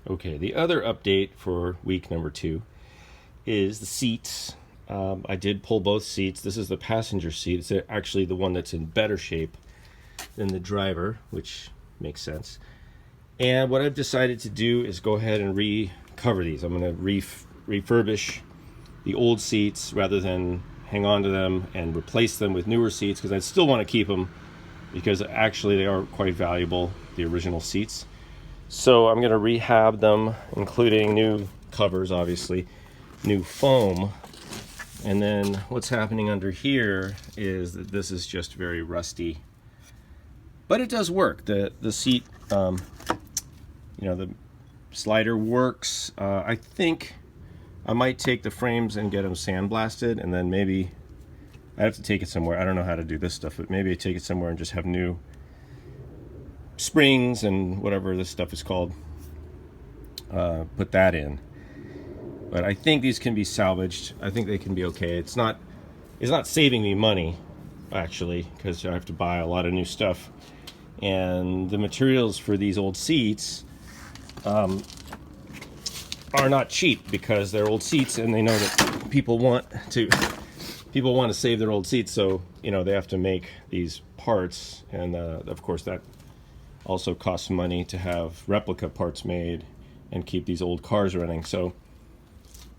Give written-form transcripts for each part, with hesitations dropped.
Okay, the other update for week number 2 is the seats. I did pull both seats. This is the passenger seat. It's actually the one that's in better shape than the driver, which makes sense. And what I've decided to do is go ahead and recover these. I'm going to refurbish the old seats rather than hang on to them and replace them with newer seats, because I still want to keep them because actually they are quite valuable, the original seats. So I'm going to rehab them, including new covers, obviously, new foam. And then what's happening under here is that this is just very rusty. But it does work. The seat, the slider works. I think I might take the frames and get them sandblasted, and then maybe I have to take it somewhere. I don't know how to do this stuff, but maybe I take it somewhere and just have new springs and whatever this stuff is called, put that in. But I think these can be salvaged. I think they can be okay. It's not saving me money, actually, because I have to buy a lot of new stuff, and the materials for these old seats are not cheap, because they're old seats, and they know that people want to save their old seats, so they have to make these parts, and of course that also costs money to have replica parts made and keep these old cars running. So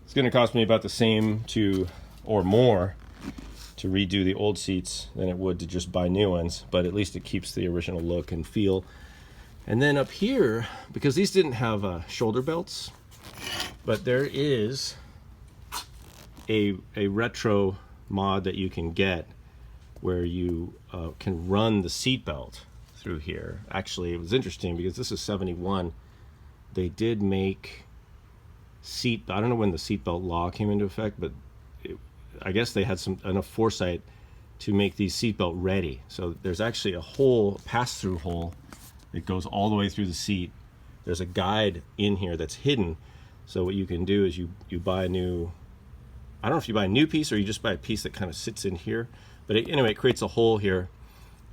it's going to cost me about the same or more to redo the old seats than it would to just buy new ones, but at least it keeps the original look and feel. And then up here, because these didn't have shoulder belts, but there is a retro mod that you can get where you can run the seat belt through here. Actually, it was interesting because this is 71. They did make I don't know when the seatbelt law came into effect, but I guess they had enough foresight to make these seatbelt ready. So there's actually a pass-through hole that goes all the way through the seat. There's a guide in here that's hidden. So what you can do is you buy a new, I don't know if you buy a new piece or you just buy a piece that kind of sits in here. But anyway, it creates a hole here.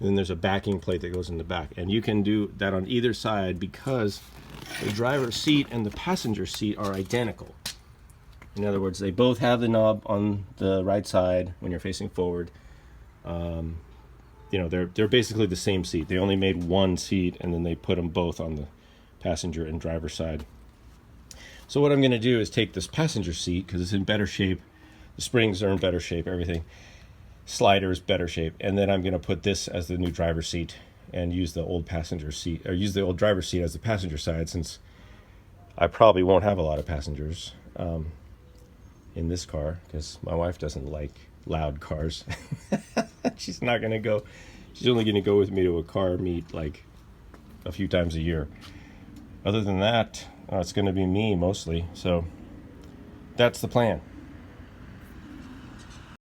And then there's a backing plate that goes in the back. And you can do that on either side because the driver's seat and the passenger seat are identical. In other words, they both have the knob on the right side when you're facing forward. They're basically the same seat. They only made one seat and then they put them both on the passenger and driver side. So what I'm going to do is take this passenger seat, because it's in better shape. The springs are in better shape, everything. Slider is better shape, and then I'm going to put this as the new driver's seat and use the old passenger seat, or use the old driver's seat as the passenger side, since I probably won't have a lot of passengers in this car, because my wife doesn't like loud cars. She's only going to go with me to a car meet like a few times a year. Other than that, it's going to be me mostly. So that's the plan.